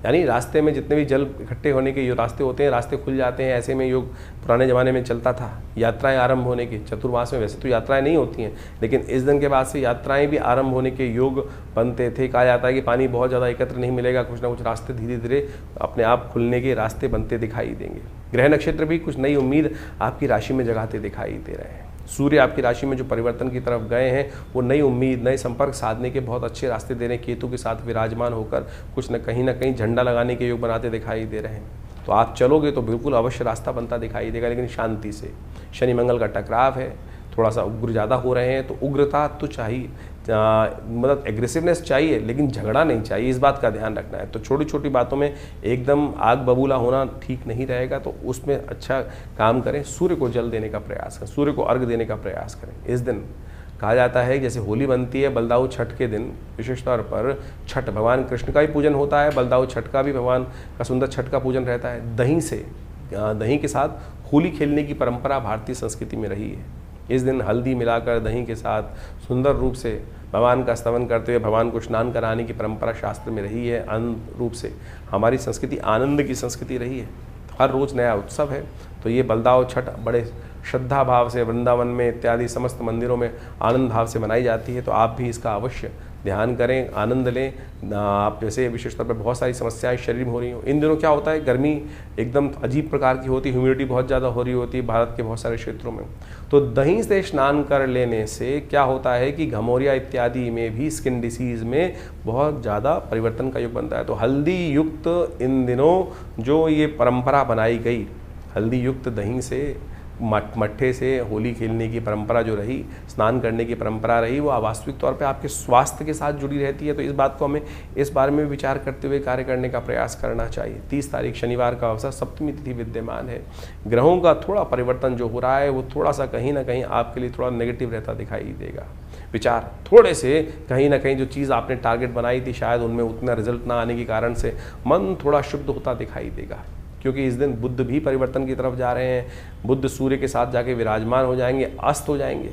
यानी रास्ते में जितने भी जल इकट्ठे होने के जो रास्ते होते हैं, रास्ते खुल जाते हैं। ऐसे में योग पुराने ज़माने में चलता था, यात्राएं आरंभ होने की। चतुर्मास में वैसे तो यात्राएं नहीं होती हैं, लेकिन इस दिन के बाद से यात्राएं भी आरंभ होने के योग बनते थे। कहा जाता है कि पानी बहुत ज़्यादा एकत्र नहीं मिलेगा, कुछ ना कुछ रास्ते धीरे धीरे अपने आप खुलने के रास्ते बनते दिखाई देंगे। ग्रह नक्षत्र भी कुछ नई उम्मीद आपकी राशि में जगाते दिखाई दे रहे हैं। सूर्य आपकी राशि में जो परिवर्तन की तरफ गए हैं वो नई उम्मीद, नए संपर्क साधने के बहुत अच्छे रास्ते दे रहे हैं। केतु के साथ विराजमान होकर कुछ न कहीं झंडा लगाने के योग बनाते दिखाई दे रहे हैं। तो आप चलोगे तो बिल्कुल अवश्य रास्ता बनता दिखाई देगा, लेकिन शांति से। शनि मंगल का टकराव है, थोड़ा सा उग्र ज़्यादा हो रहे हैं, तो उग्रता तो चाहिए, मतलब एग्रेसिवनेस चाहिए, लेकिन झगड़ा नहीं चाहिए, इस बात का ध्यान रखना है। तो छोटी छोटी बातों में एकदम आग बबूला होना ठीक नहीं रहेगा, तो उसमें अच्छा काम करें। सूर्य को जल देने का प्रयास करें, सूर्य को अर्घ देने का प्रयास करें। इस दिन कहा जाता है जैसे होली बनती है बलदाऊ छठ के दिन, विशेष तौर पर छठ भगवान कृष्ण का भी पूजन होता है, बलदाऊ छठ का भी भगवान का सुंदर छठ का पूजन रहता है। दही के साथ होली खेलने की परंपरा भारतीय संस्कृति में रही है। इस दिन हल्दी मिलाकर दही के साथ सुंदर रूप से भगवान का स्तवन करते हुए भगवान को स्नान कराने की परंपरा शास्त्र में रही है। आनंद रूप से हमारी संस्कृति आनंद की संस्कृति रही है, हर रोज़ नया उत्सव है। तो ये बलदाऊ छठ बड़े श्रद्धा भाव से वृंदावन में इत्यादि समस्त मंदिरों में आनंद भाव से मनाई जाती है। तो आप भी इसका अवश्य ध्यान करें, आनंद लें। आप जैसे विशेष तौर पर बहुत सारी समस्याएं शरीर में हो रही हो, इन दिनों क्या होता है गर्मी एकदम अजीब प्रकार की होती है, ह्यूमिडिटी बहुत ज़्यादा हो रही होती है भारत के बहुत सारे क्षेत्रों में। तो दही से स्नान कर लेने से क्या होता है कि घमौरिया इत्यादि में भी, स्किन डिसीज़ में बहुत ज़्यादा परिवर्तन का योग बनता है। तो हल्दी युक्त इन दिनों जो ये परंपरा बनाई गई, हल्दी युक्त दही से मट्ठे से होली खेलने की परंपरा जो रही, स्नान करने की परंपरा रही, वो वास्तविक तौर पे आपके स्वास्थ्य के साथ जुड़ी रहती है। तो इस बात को हमें इस बारे में विचार करते हुए कार्य करने का प्रयास करना चाहिए। 30 तारीख शनिवार का अवसर, सप्तमी तिथि विद्यमान है। ग्रहों का थोड़ा परिवर्तन जो हो रहा है वो थोड़ा सा कहीं ना कहीं आपके लिए थोड़ा नेगेटिव रहता दिखाई देगा। विचार थोड़े से कहीं ना कहीं जो चीज़ आपने टारगेट बनाई थी शायद उनमें उतना रिजल्ट ना आने के कारण से मन थोड़ा शुद्ध होता दिखाई देगा, क्योंकि इस दिन बुध भी परिवर्तन की तरफ जा रहे हैं। बुध सूर्य के साथ जाके विराजमान हो जाएंगे, अस्त हो जाएंगे।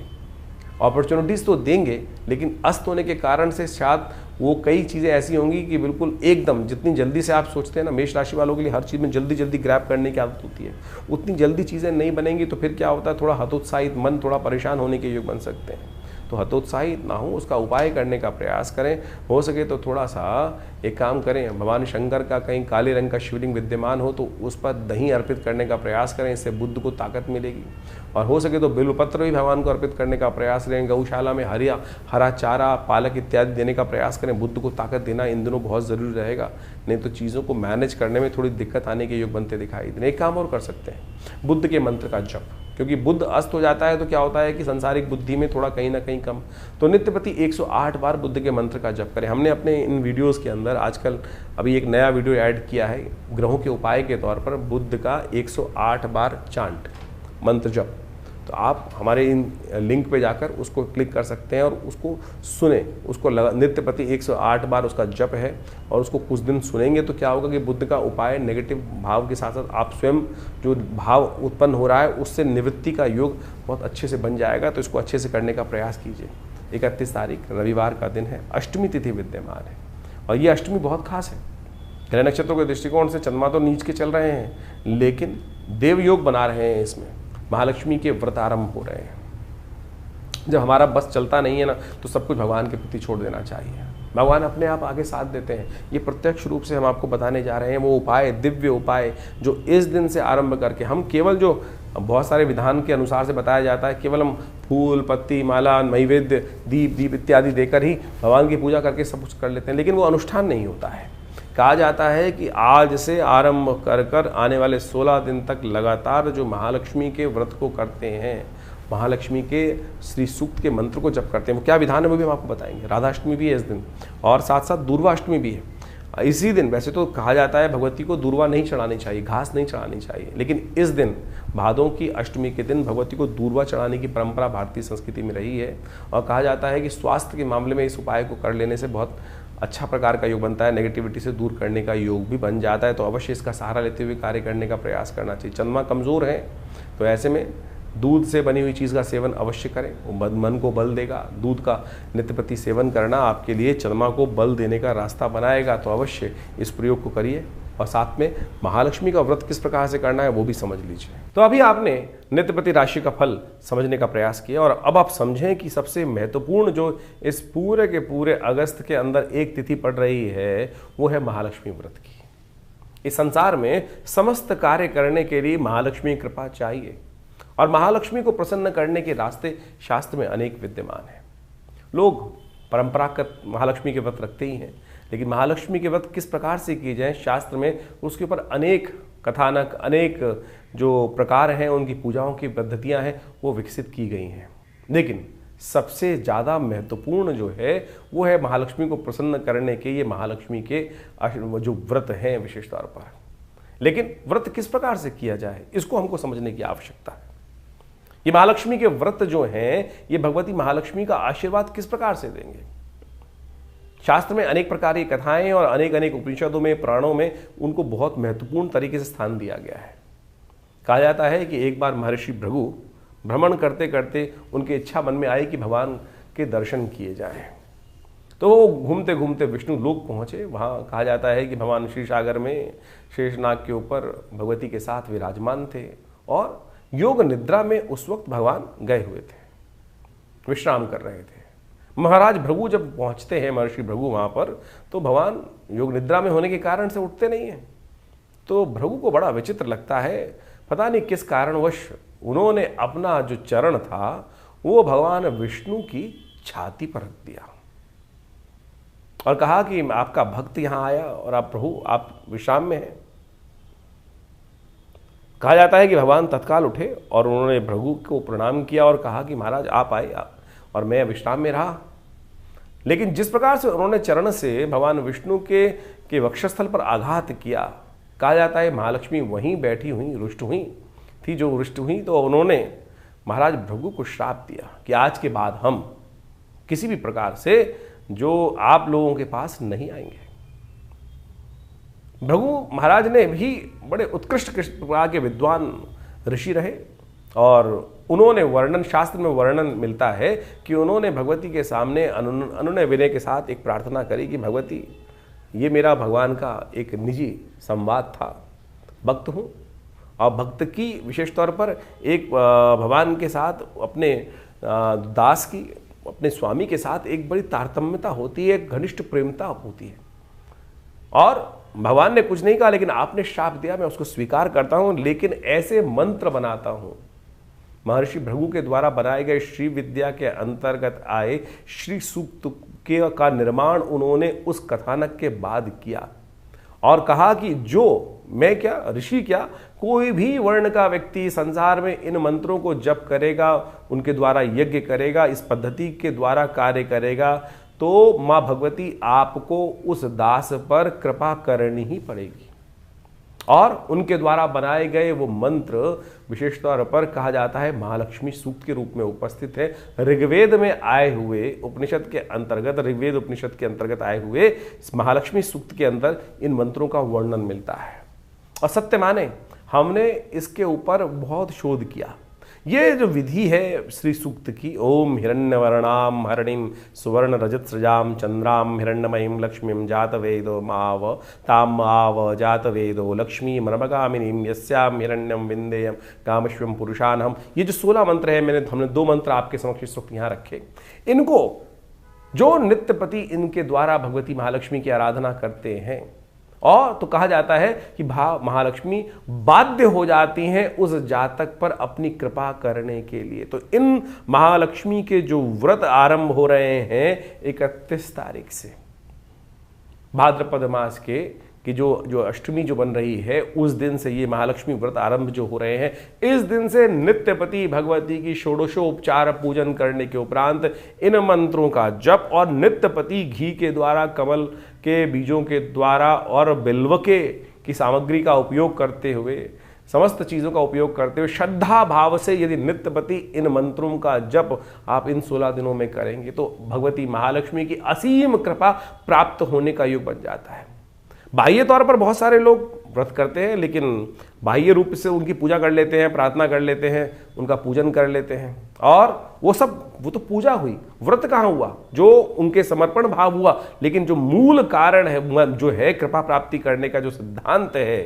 अपॉर्चुनिटीज़ तो देंगे, लेकिन अस्त होने के कारण से शायद वो कई चीज़ें ऐसी होंगी कि बिल्कुल एकदम जितनी जल्दी से आप सोचते हैं ना, मेष राशि वालों के लिए हर चीज़ में जल्दी जल्दी ग्रैब करने की आदत होती है, उतनी जल्दी चीज़ें नहीं बनेंगी। तो फिर क्या होता है, थोड़ा हतोत्साहित मन, थोड़ा परेशान होने के योग बन सकते हैं। तो हतोत्साहित ना हो, उसका उपाय करने का प्रयास करें। हो सके तो थोड़ा सा एक काम करें, भगवान शंकर का कहीं काले रंग का शिवलिंग विद्यमान हो तो उस पर दही अर्पित करने का प्रयास करें, इससे बुद्ध को ताकत मिलेगी। और हो सके तो बिल्वपत्र भी भगवान को अर्पित करने का प्रयास करें। गौशाला में हरा चारा, पालक इत्यादि देने का प्रयास करें। बुद्ध को ताकत देना इन दिनों बहुत ज़रूरी रहेगा, नहीं तो चीज़ों को मैनेज करने में थोड़ी दिक्कत आने के योग बनते दिखाई दें। एक काम और कर सकते हैं, बुद्ध के मंत्र का जप, क्योंकि बुद्ध अस्त हो जाता है तो क्या होता है कि संसारिक बुद्धि में थोड़ा कहीं ना कहीं कम। तो नित्य प्रति 108 बार बुद्ध के मंत्र का जप करें। हमने अपने इन वीडियोस के अंदर आजकल अभी एक नया वीडियो ऐड किया है, ग्रहों के उपाय के तौर पर बुद्ध का 108 बार चांट मंत्र जप। तो आप हमारे इन लिंक पे जाकर उसको क्लिक कर सकते हैं और उसको सुने, उसको नित्य प्रति 108 बार उसका जप है और उसको कुछ दिन सुनेंगे तो क्या होगा कि बुद्ध का उपाय नेगेटिव भाव के साथ साथ आप स्वयं जो भाव उत्पन्न हो रहा है उससे निवृत्ति का योग बहुत अच्छे से बन जाएगा। तो इसको अच्छे से करने का प्रयास कीजिए। 31 तारीख रविवार का दिन है, अष्टमी तिथि विद्यमान है और ये अष्टमी बहुत खास है। ग्रह नक्षत्रों के दृष्टिकोण से चंद्रमा तो नीच के चल रहे हैं, लेकिन देव योग बना रहे हैं, इसमें महालक्ष्मी के व्रत आरंभ हो रहे हैं। जब हमारा बस चलता नहीं है ना, तो सब कुछ भगवान के प्रति छोड़ देना चाहिए। भगवान अपने आप आगे साथ देते हैं। ये प्रत्यक्ष रूप से हम आपको बताने जा रहे हैं, वो उपाय, दिव्य उपाय जो इस दिन से आरंभ करके हम केवल, जो बहुत सारे विधान के अनुसार से बताया जाता है, केवल हम फूल, पत्ती, माला, नैवेद्य, दीप इत्यादि देकर ही भगवान की पूजा करके सब कुछ कर लेते हैं, लेकिन वो अनुष्ठान नहीं होता है। कहा जाता है कि आज से आरंभ कर आने वाले 16 दिन तक लगातार जो महालक्ष्मी के व्रत को करते हैं, महालक्ष्मी के श्री सूक्त के मंत्र को जप करते हैं, वो क्या विधान है वो भी हम आपको बताएंगे। राधाष्टमी भी है इस दिन, और साथ साथ दूर्वाष्टमी भी है इसी दिन। वैसे तो कहा जाता है भगवती को दूर्वा नहीं चढ़ानी चाहिए, घास नहीं चढ़ानी चाहिए, लेकिन इस दिन भादों की अष्टमी के दिन भगवती को दूर्वा चढ़ाने की परंपरा भारतीय संस्कृति में रही है। और कहा जाता है कि स्वास्थ्य के मामले में इस उपाय को कर लेने से बहुत अच्छा प्रकार का योग बनता है, नेगेटिविटी से दूर करने का योग भी बन जाता है। तो अवश्य इसका सहारा लेते हुए कार्य करने का प्रयास करना चाहिए। चंद्रमा कमज़ोर है, तो ऐसे में दूध से बनी हुई चीज़ का सेवन अवश्य करें, वो मन को बल देगा। दूध का नित्य प्रति सेवन करना आपके लिए चंद्रमा को बल देने का रास्ता बनाएगा, तो अवश्य इस प्रयोग को करिए। और साथ में महालक्ष्मी का व्रत किस प्रकार से करना है वो भी समझ लीजिए। तो अभी आपने नित्य प्रति राशि का फल समझने का प्रयास किया, और अब आप समझें कि सबसे महत्वपूर्ण जो इस पूरे के पूरे अगस्त के अंदर एक तिथि पड़ रही है, वो है महालक्ष्मी व्रत की। इस संसार में समस्त कार्य करने के लिए महालक्ष्मी कृपा चाहिए, और महालक्ष्मी को प्रसन्न करने के रास्ते शास्त्र में अनेक विद्यमान हैं। लोग परंपरागत महालक्ष्मी के व्रत रखते ही हैं, लेकिन महालक्ष्मी के व्रत किस प्रकार से किए जाएं, शास्त्र में उसके ऊपर अनेक कथानक, अनेक जो प्रकार हैं, उनकी पूजाओं की पद्धतियां हैं, वो विकसित की गई हैं। लेकिन सबसे ज़्यादा महत्वपूर्ण जो है वो है महालक्ष्मी को प्रसन्न करने के ये महालक्ष्मी के जो व्रत हैं विशेष तौर पर। लेकिन व्रत किस प्रकार से किया जाए, इसको हमको समझने की आवश्यकता है। ये महालक्ष्मी के व्रत जो हैं, ये भगवती महालक्ष्मी का आशीर्वाद किस प्रकार से देंगे। शास्त्र में अनेक प्रकार की कथाएं और अनेक उपनिषदों में, पुराणों में उनको बहुत महत्वपूर्ण तरीके से स्थान दिया गया है। कहा जाता है कि एक बार महर्षि भृगु भ्रमण करते करते उनकी इच्छा मन में आई कि भगवान के दर्शन किए जाएं। तो वो घूमते घूमते विष्णु लोक पहुंचे। वहाँ कहा जाता है कि भगवान श्री सागर में शेषनाग के ऊपर भगवती के साथ विराजमान थे, और योग निद्रा में उस वक्त भगवान गए हुए थे, विश्राम कर रहे थे। महाराज भृगु जब पहुंचते हैं, महर्षि भृगु वहाँ पर, तो भगवान योग निद्रा में होने के कारण से उठते नहीं हैं। तो भृगु को बड़ा विचित्र लगता है, पता नहीं किस कारणवश उन्होंने अपना जो चरण था वो भगवान विष्णु की छाती पर रख दिया और कहा कि आपका भक्त यहाँ आया और आप प्रभु आप विश्राम में हैं। कहा जाता है कि भगवान तत्काल उठे और उन्होंने भृगु को प्रणाम किया और कहा कि महाराज आप आए और मैं विश्राम में रहा। लेकिन जिस प्रकार से उन्होंने चरण से भगवान विष्णु के वक्षस्थल पर आघात किया, कहा जाता है महालक्ष्मी वहीं बैठी हुई रुष्ट हुई थी। जो रुष्ट हुई तो उन्होंने महाराज भृगु को श्राप दिया कि आज के बाद हम किसी भी प्रकार से जो आप लोगों के पास नहीं आएंगे। भृगु महाराज ने भी बड़े उत्कृष्ट प्रकार के विद्वान ऋषि रहे और उन्होंने वर्णन, शास्त्र में वर्णन मिलता है कि उन्होंने भगवती के सामने अनुनय विनय के साथ एक प्रार्थना करी कि भगवती ये मेरा भगवान का एक निजी संवाद था, भक्त हूँ और भक्त की विशेष तौर पर एक भगवान के साथ अपने दास की अपने स्वामी के साथ एक बड़ी तारतम्यता होती है, एक घनिष्ठ प्रेमता होती है। और भगवान ने कुछ नहीं कहा, लेकिन आपने श्राप दिया, मैं उसको स्वीकार करता हूं, लेकिन ऐसे मंत्र बनाता हूं। महर्षि भृगु के द्वारा बनाए गए श्री विद्या के अंतर्गत आए श्री सूक्त का निर्माण उन्होंने उस कथानक के बाद किया और कहा कि जो मैं क्या, ऋषि क्या, कोई भी वर्ण का व्यक्ति संसार में इन मंत्रों को जप करेगा, उनके द्वारा यज्ञ करेगा, इस पद्धति के द्वारा कार्य करेगा, तो माँ भगवती आपको उस दास पर कृपा करनी ही पड़ेगी। और उनके द्वारा बनाए गए वो मंत्र विशेष तौर पर कहा जाता है महालक्ष्मी सूक्त के रूप में उपस्थित है। ऋग्वेद में आए हुए उपनिषद के अंतर्गत, ऋग्वेद उपनिषद के अंतर्गत आए हुए इस महालक्ष्मी सूक्त के अंदर इन मंत्रों का वर्णन मिलता है। और सत्य माने हमने इसके ऊपर बहुत शोध किया ये जो विधि है श्री सूक्त की, ओम हिरण्यवर्णाम हरणिम सुवर्ण रजत सृजाम चंद्राम हिरण्यमयीं लक्ष्मीं जातवेदो माव ताम आव जातवेदो लक्ष्मी मर्मगामिनीं यस्याम हिरण्यम विंदेयम कामश्वम पुरुषानहम। ये जो 16 मंत्र है, हमने 2 मंत्र आपके समक्ष इस वक्त यहाँ रखे। इनको जो नित्यपति इनके द्वारा भगवती महालक्ष्मी की आराधना करते हैं, और तो कहा जाता है कि महालक्ष्मी बाध्य हो जाती हैं उस जातक पर अपनी कृपा करने के लिए। तो इन महालक्ष्मी के जो व्रत आरंभ हो रहे हैं 31 तारीख से, भाद्रपद मास के कि जो अष्टमी जो बन रही है उस दिन से ये महालक्ष्मी व्रत आरंभ जो हो रहे हैं। इस दिन से नित्यपति भगवती की षोडशोपचार पूजन करने के उपरांत इन मंत्रों का जप और नित्यपति घी के द्वारा, कमल के बीजों के द्वारा और बिल्व के की सामग्री का उपयोग करते हुए, समस्त चीज़ों का उपयोग करते हुए श्रद्धा भाव से यदि नित्यपति इन मंत्रों का जप आप इन 16 दिनों में करेंगे तो भगवती महालक्ष्मी की असीम कृपा प्राप्त होने का योग बन जाता है। बाह्य तौर पर बहुत सारे लोग व्रत करते हैं, लेकिन बाह्य रूप से उनकी पूजा कर लेते हैं, प्रार्थना कर लेते हैं, उनका पूजन कर लेते हैं, और वो तो पूजा हुई, व्रत कहाँ हुआ, जो उनके समर्पण भाव हुआ। लेकिन जो मूल कारण है, जो है कृपा प्राप्ति करने का जो सिद्धांत है,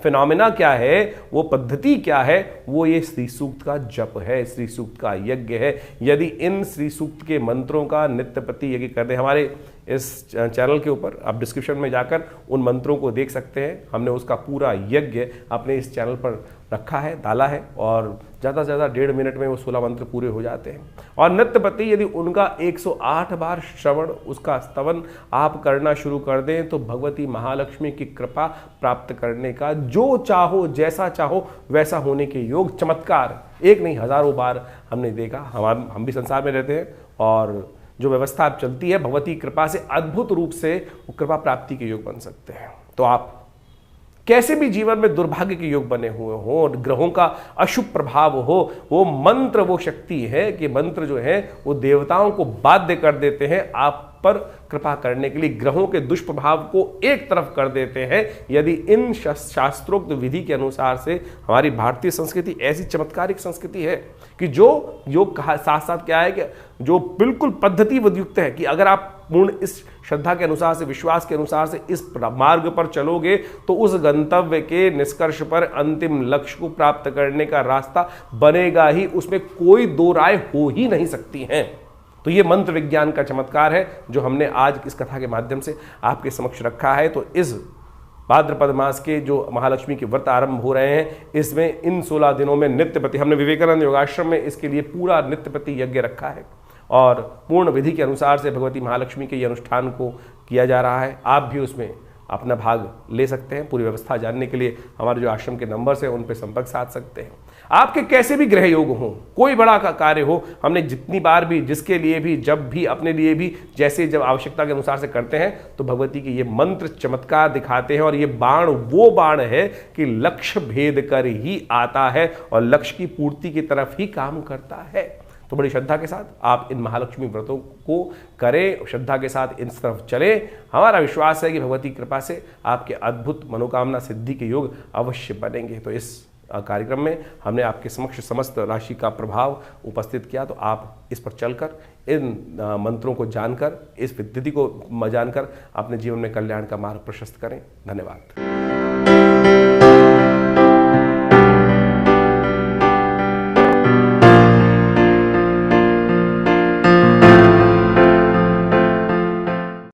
फिनोमिना क्या है, वो पद्धति क्या है, वो ये श्री सूक्त का जप है, श्री सूक्त का यज्ञ है। यदि इन श्री सूक्त के मंत्रों का नित्यपति यज्ञ कर दे, हमारे इस चैनल के ऊपर आप डिस्क्रिप्शन में जाकर उन मंत्रों को देख सकते हैं। हमने उसका पूरा यज्ञ अपने इस चैनल पर रखा है, डाला है, और ज़्यादा से ज़्यादा 1.5 मिनट में वो 16 मंत्र पूरे हो जाते हैं। और नित्यपति यदि उनका 108 बार श्रवण, उसका स्तवन आप करना शुरू कर दें तो भगवती महालक्ष्मी की कृपा प्राप्त करने का जो चाहो, जैसा चाहो वैसा होने के योग, चमत्कार एक नहीं हजारों बार हमने देखा। हम भी संसार में रहते हैं, और जो व्यवस्था अब चलती है भगवती कृपा से अद्भुत रूप से वो कृपा प्राप्ति के योग बन सकते हैं। तो आप कैसे भी जीवन में दुर्भाग्य के योग बने हुए हों और ग्रहों का अशुभ प्रभाव हो, वो मंत्र वो शक्ति है कि मंत्र जो है वो देवताओं को बाध्य कर देते हैं आप पर कृपा करने के लिए, ग्रहों के दुष्प्रभाव को एक तरफ कर देते हैं। यदि इन शास्त्रोक्त विधि के अनुसार से, हमारी भारतीय संस्कृति ऐसी चमत्कारिक संस्कृति है कि जो योग साथ साथ क्या है कि जो बिल्कुल पद्धति युक्त है कि अगर आप पूर्ण इस श्रद्धा के अनुसार से, विश्वास के अनुसार से इस मार्ग पर चलोगे तो उस गंतव्य के निष्कर्ष पर, अंतिम लक्ष्य को प्राप्त करने का रास्ता बनेगा ही, उसमें कोई दो राय हो ही नहीं सकती हैं। तो ये मंत्र विज्ञान का चमत्कार है जो हमने आज इस कथा के माध्यम से आपके समक्ष रखा है। तो इस भाद्रपद मास के जो महालक्ष्मी के व्रत आरंभ हो रहे हैं, इसमें इन 16 दिनों में नित्यपति, हमने विवेकानंद योगाश्रम में इसके लिए पूरा नित्यपति यज्ञ रखा है और पूर्ण विधि के अनुसार से भगवती महालक्ष्मी के ये अनुष्ठान को किया जा रहा है। आप भी उसमें अपना भाग ले सकते हैं। पूरी व्यवस्था जानने के लिए हमारे जो आश्रम के नंबर्स हैं उन पर संपर्क साध सकते हैं। आपके कैसे भी ग्रह योग हो, कोई बड़ा का कार्य हो, हमने जितनी बार भी, जिसके लिए भी, जब भी, अपने लिए भी, जैसे जब आवश्यकता के अनुसार से करते हैं तो भगवती के ये मंत्र चमत्कार दिखाते हैं। और ये बाण वो बाण है कि लक्ष्य भेद कर ही आता है और लक्ष्य की पूर्ति की तरफ ही काम करता है। तो बड़ी श्रद्धा के साथ आप इन महालक्ष्मी व्रतों को करें, श्रद्धा के साथ इन तरफ चले। हमारा विश्वास है कि भगवती कृपा से आपके अद्भुत मनोकामना सिद्धि के योग अवश्य बनेंगे। तो इस कार्यक्रम में हमने आपके समक्ष समस्त राशि का प्रभाव उपस्थित किया, तो आप इस पर चलकर, इन मंत्रों को जानकर, इस विधि को जानकर अपने जीवन में कल्याण का मार्ग प्रशस्त करें। धन्यवाद।